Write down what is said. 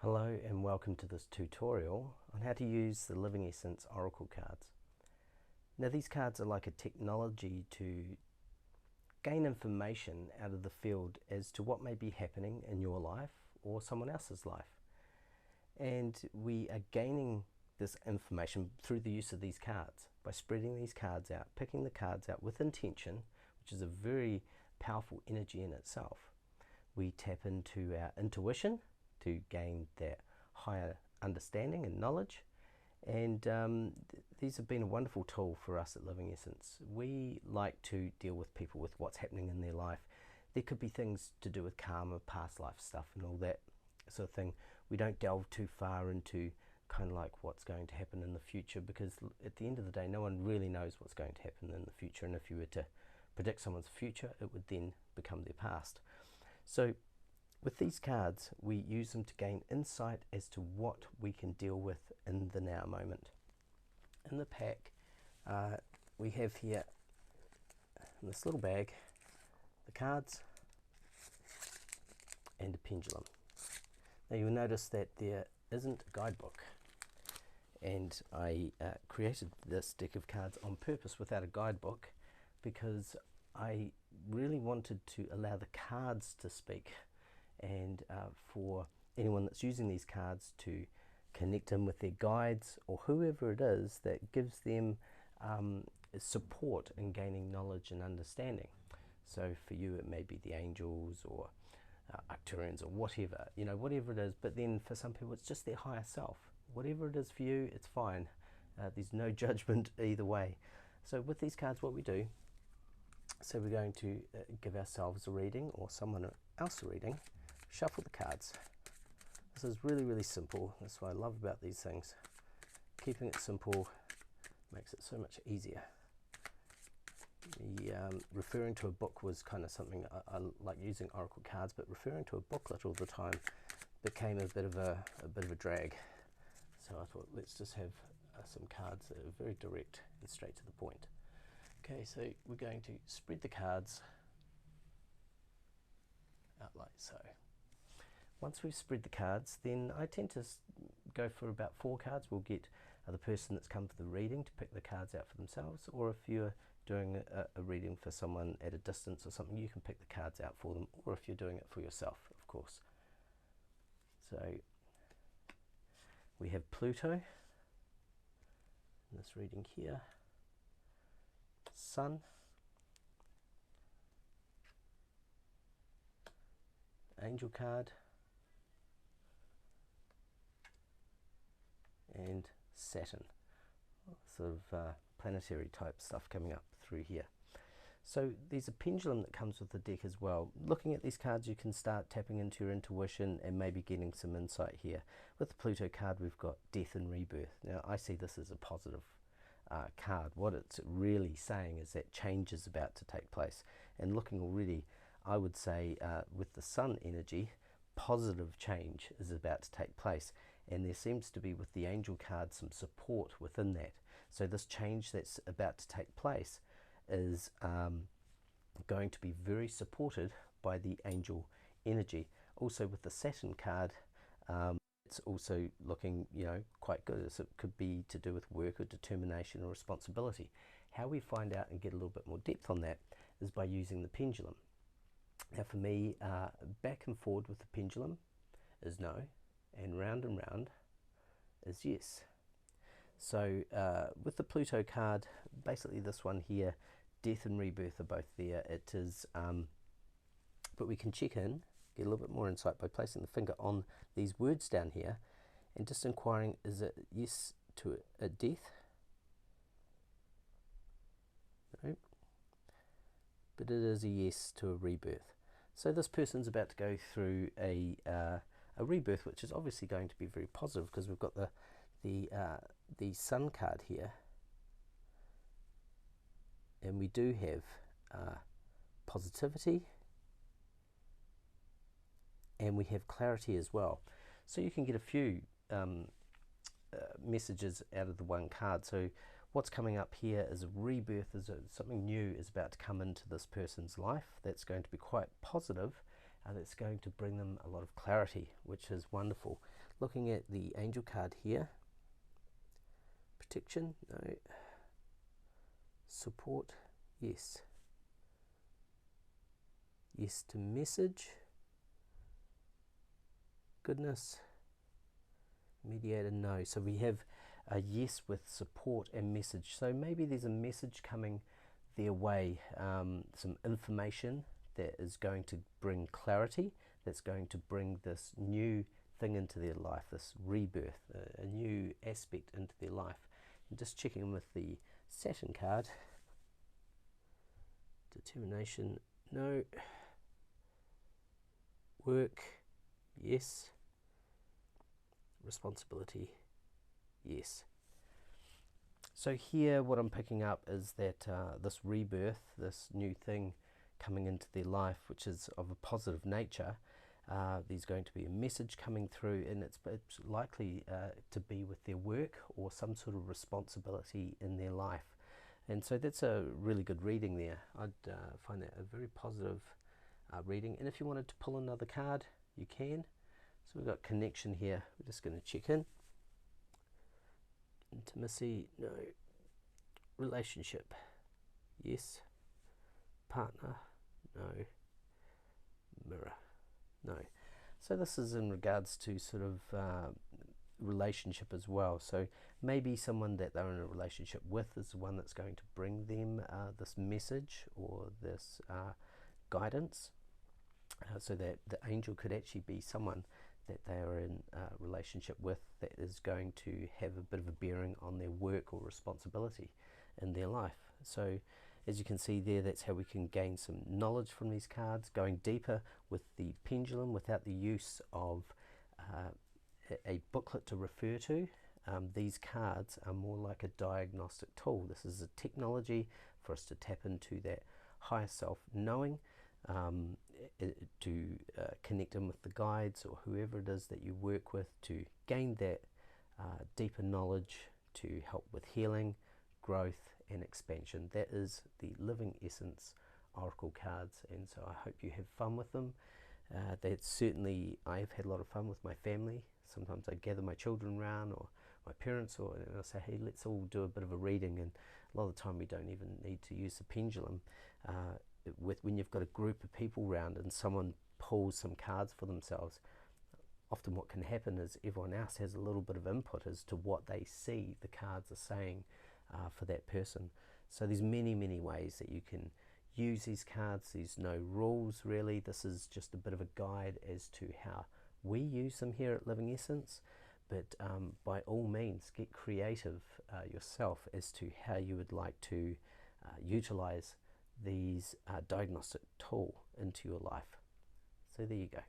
Hello and welcome to this tutorial on how to use the Living Essence Oracle cards. Now these cards are like a technology to gain information out of the field as to what may be happening in your life or someone else's life. And we are gaining this information through the use of these cards, by spreading these cards out, picking the cards out with intention, which is a very powerful energy in itself. We tap into our intuition to gain that higher understanding and knowledge, and these have been a wonderful tool for us at Living Essence. We like to deal with people with what's happening in their life. There could be things to do with karma, past life stuff and all that sort of thing. We don't delve too far into kind of like what's going to happen in the future, because at the end of the day no one really knows what's going to happen in the future, and if you were to predict someone's future it would then become their past. So with these cards, we use them to gain insight as to what we can deal with in the now moment. In the pack, we have here in this little bag the cards and a pendulum. Now you'll notice that there isn't a guidebook, and I created this deck of cards on purpose without a guidebook because I really wanted to allow the cards to speak, and for anyone that's using these cards to connect in with their guides or whoever it is that gives them support in gaining knowledge and understanding. So for you it may be the angels or Arcturians or whatever, you know, whatever it is. But then for some people it's just their higher self. Whatever it is for you, it's fine. There's no judgment either way. So with these cards what we do, so we're going to give ourselves a reading or someone else a reading. Shuffle the cards. This is really simple. That's what I love about these things. Keeping it simple makes it so much easier. Referring to a book was kind of something I like using oracle cards, but referring to a booklet all the time became a bit of a drag. So I thought let's just have some cards that are very direct and straight to the point. Okay, so we're going to spread the cards out like so. Once we've spread the cards, then I tend to go for about 4 cards. We'll get the person that's come for the reading to pick the cards out for themselves, or if you're doing a reading for someone at a distance or something, you can pick the cards out for them, or if you're doing it for yourself, of course. So we have Pluto in this reading here, Sun, Angel card, and Saturn. Sort of planetary type stuff coming up through here. So there's a pendulum that comes with the deck as well. Looking at these cards you can start tapping into your intuition and maybe getting some insight here. With the Pluto card we've got death and rebirth. Now I see this as a positive card. What it's really saying is that change is about to take place, and looking already I would say with the Sun energy, positive change is about to take place, and there seems to be with the Angel card some support within that. So this change that's about to take place is going to be very supported by the Angel energy. Also with the Saturn card, it's also looking, you know, quite good, as it could be to do with work or determination or responsibility. How we find out and get a little bit more depth on that is by using the pendulum. Now for me, back and forward with the pendulum is no, and round is yes. So with the Pluto card, basically this one here, death and rebirth are both there. It is, but we can check in, get a little bit more insight by placing the finger on these words down here and just inquiring, is it yes to a death? No. But it is a yes to a rebirth. So this person's about to go through a rebirth, which is obviously going to be very positive, because we've got the Sun card here, and we do have positivity, and we have clarity as well. So you can get a few messages out of the one card. So what's coming up here is a rebirth, is something new is about to come into this person's life that's going to be quite positive, that's going to bring them a lot of clarity, which is wonderful. Looking at the angel card here, protection, no. Support, yes. Yes to message. Goodness. Mediator, no. So we have a yes with support and message. So maybe there's a message coming their way, some information that is going to bring clarity, that's going to bring this new thing into their life, this rebirth, a new aspect into their life. And just checking with the Saturn card. Determination, no. Work, yes. Responsibility, yes. So here what I'm picking up is that this rebirth, this new thing coming into their life, which is of a positive nature, there's going to be a message coming through, and it's likely to be with their work or some sort of responsibility in their life. And so that's a really good reading there. I'd find that a very positive reading. And if you wanted to pull another card, you can. So we've got connection here. We're just going to check in. Intimacy, no. Relationship, yes. Partner, no. Mirror, no. So this is in regards to sort of relationship as well. So maybe someone that they're in a relationship with is the one that's going to bring them this message or this guidance. So that the angel could actually be someone that they are in a relationship with that is going to have a bit of a bearing on their work or responsibility in their life. So as you can see there, that's how we can gain some knowledge from these cards, going deeper with the pendulum without the use of a booklet to refer to. These cards are more like a diagnostic tool. This is a technology for us to tap into that higher self knowing, to connect in with the guides or whoever it is that you work with, to gain that deeper knowledge to help with healing, growth and expansion. That is the Living Essence Oracle cards, and so I hope you have fun with them. That's certainly, I've had a lot of fun with my family. Sometimes I gather my children around or my parents, and I say, hey, let's all do a bit of a reading, and a lot of the time we don't even need to use the pendulum. When you've got a group of people around and someone pulls some cards for themselves, often what can happen is everyone else has a little bit of input as to what they see the cards are saying for that person. So there's many ways that you can use these cards. There's no rules really. This is just a bit of a guide as to how we use them here at Living Essence, but by all means get creative yourself as to how you would like to utilize these diagnostic tool into your life. So there you go.